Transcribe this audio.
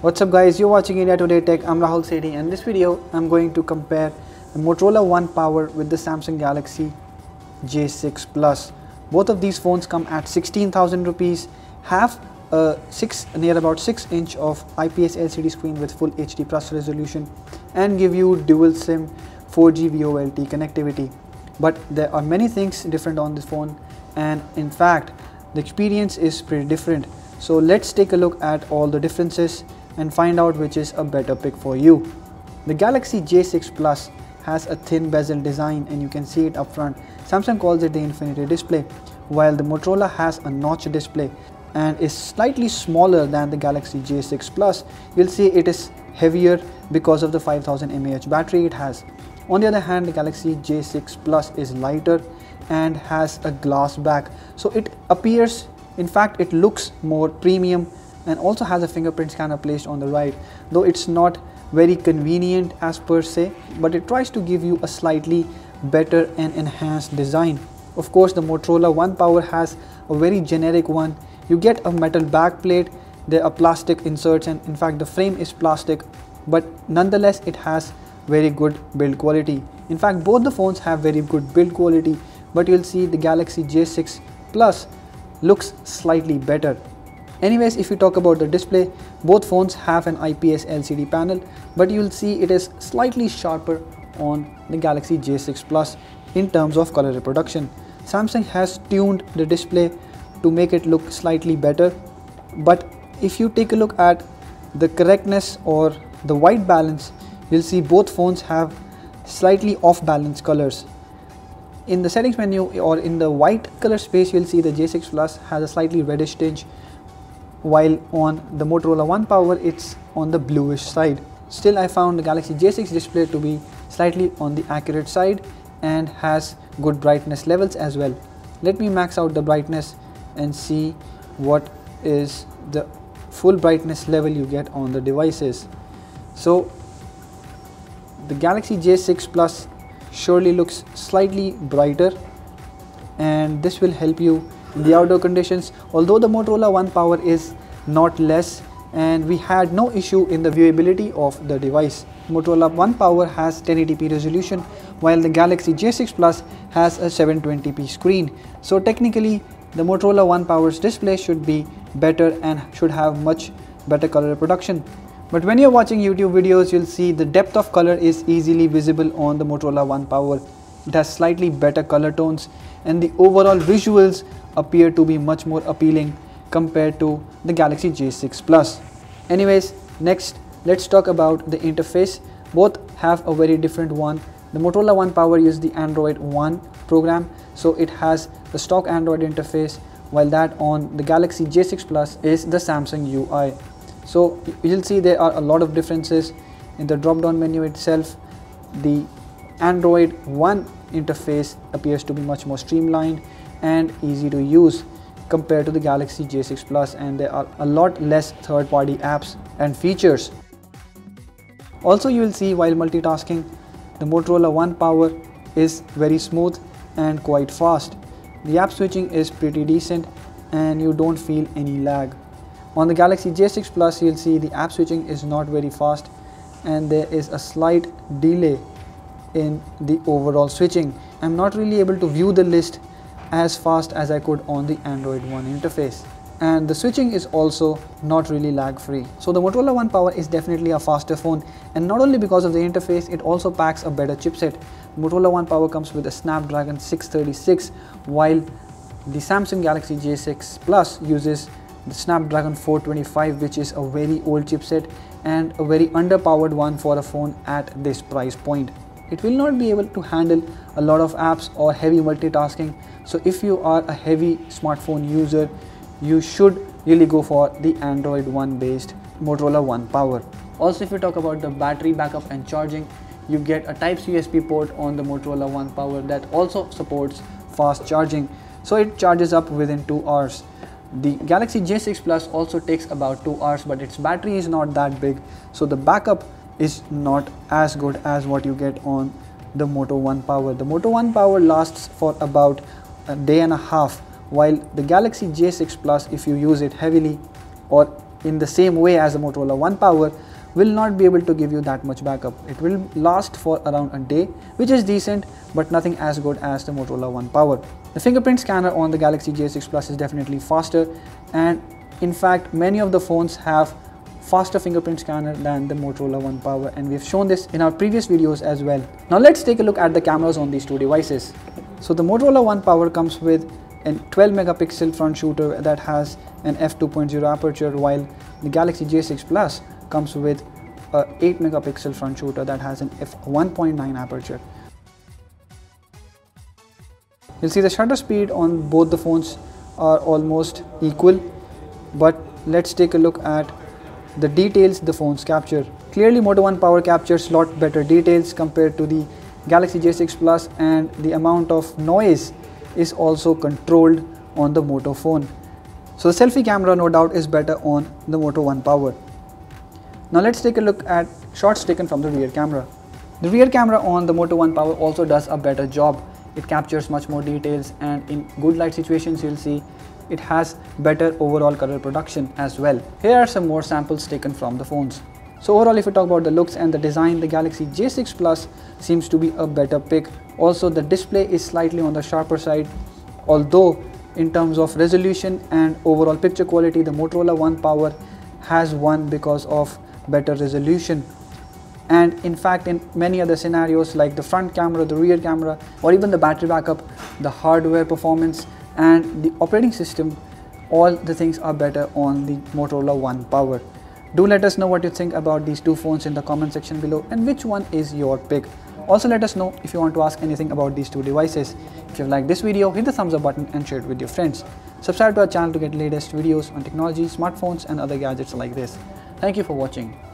What's up guys, you're watching India Today Tech. I'm Rahul Sethi, and in this video I'm going to compare the Motorola One Power with the Samsung Galaxy J6 Plus. Both of these phones come at 16,000 rupees, have a near about 6 inch of IPS LCD screen with full HD plus resolution, and give you dual SIM 4G VoLTE connectivity. But there are many things different on this phone, and in fact the experience is pretty different. So let's take a look at all the differences and find out which is a better pick for you. The Galaxy J6 Plus has a thin bezel design, and you can see it up front. Samsung calls it the infinity display, while the Motorola has a notch display and is slightly smaller than the Galaxy J6 Plus. You'll see it is heavier because of the 5000 mAh battery it has. On the other hand, the Galaxy J6 Plus is lighter and has a glass back, so it appears, in fact it looks more premium, and also has a fingerprint scanner placed on the right, though it's not very convenient as per se, but it tries to give you a slightly better and enhanced design. Of course, the Motorola One Power has a very generic one. You get a metal back plate, there are plastic inserts, and in fact the frame is plastic, but nonetheless it has very good build quality. In fact, both the phones have very good build quality, but you'll see the Galaxy J6 Plus looks slightly better. Anyways, if you talk about the display, both phones have an IPS LCD panel, but you'll see it is slightly sharper on the Galaxy J6 Plus in terms of color reproduction. Samsung has tuned the display to make it look slightly better, but if you take a look at the correctness or the white balance, you'll see both phones have slightly off balance colors. In the settings menu or in the white color space, you'll see the J6 Plus has a slightly reddish tinge, while on the Motorola One Power it's on the bluish side. Still, I found the Galaxy J6 display to be slightly on the accurate side and has good brightness levels as well. Let me max out the brightness and see what is the full brightness level you get on the devices. So the Galaxy J6 Plus surely looks slightly brighter, and this will help you in the outdoor conditions, although the Motorola One Power is not less, and we had no issue in the viewability of the device. Motorola One Power has 1080p resolution, while the Galaxy J6 Plus has a 720p screen. So technically the Motorola One Power's display should be better and should have much better color reproduction. But when you're watching YouTube videos, you'll see the depth of color is easily visible on the Motorola One Power. It has slightly better color tones, and the overall visuals appear to be much more appealing compared to the Galaxy J6 Plus. Anyways, next let's talk about the interface. Both have a very different one. The Motorola One Power uses the Android One program, so it has the stock Android interface, while that on the Galaxy J6 Plus is the Samsung UI. So you'll see there are a lot of differences in the drop down menu itself. The Android One interface appears to be much more streamlined and easy to use compared to the Galaxy J6 Plus, and there are a lot less third-party apps and features. Also, you will see while multitasking, the Motorola One Power is very smooth and quite fast. The app switching is pretty decent and you don't feel any lag. On the Galaxy J6 Plus, you'll see the app switching is not very fast, and there is a slight delay in the overall switching. I'm not really able to view the list as fast as I could on the Android One interface, and the switching is also not really lag free. So the Motorola One Power is definitely a faster phone, and not only because of the interface, it also packs a better chipset. Motorola One Power comes with a Snapdragon 636, while the Samsung Galaxy J6 Plus uses the Snapdragon 425, which is a very old chipset and a very underpowered one for a phone at this price point. It will not be able to handle a lot of apps or heavy multitasking, so if you are a heavy smartphone user, you should really go for the Android One based Motorola One Power. Also, if you talk about the battery backup and charging, you get a Type-C USB port on the Motorola One Power that also supports fast charging, so it charges up within 2 hours. The Galaxy J6 Plus also takes about 2 hours, but its battery is not that big, so the backup is not as good as what you get on the Moto One Power. The Moto One Power lasts for about a day and a half, while the Galaxy J6 Plus, if you use it heavily or in the same way as the Motorola One Power, will not be able to give you that much backup. It will last for around a day, which is decent, but nothing as good as the Motorola One Power. The fingerprint scanner on the Galaxy J6 Plus is definitely faster, and in fact many of the phones have faster fingerprint scanner than the Motorola One Power, and we've shown this in our previous videos as well. Now let's take a look at the cameras on these two devices. So the Motorola One Power comes with a 12 megapixel front shooter that has an f2.0 aperture, while the Galaxy J6 Plus comes with a 8 megapixel front shooter that has an f1.9 aperture. You'll see the shutter speed on both the phones are almost equal, but let's take a look at the details the phones capture. Clearly Moto One Power captures a lot better details compared to the Galaxy J6 Plus, and the amount of noise is also controlled on the Moto phone. So the selfie camera no doubt is better on the Moto One Power. Now let's take a look at shots taken from the rear camera. The rear camera on the Moto One Power also does a better job. It captures much more details, and in good light situations you'll see it has better overall color production as well. Here are some more samples taken from the phones. So overall, if we talk about the looks and the design, the Galaxy J6 Plus seems to be a better pick. Also the display is slightly on the sharper side, although in terms of resolution and overall picture quality, the Motorola One Power has won because of better resolution. And in fact, in many other scenarios like the front camera, the rear camera, or even the battery backup, the hardware performance and the operating system, all the things are better on the Motorola One Power. Do let us know what you think about these two phones in the comment section below, and which one is your pick. Also let us know if you want to ask anything about these two devices. If you like this video, hit the thumbs up button and share it with your friends. Subscribe to our channel to get latest videos on technology, smartphones and other gadgets like this. Thank you for watching.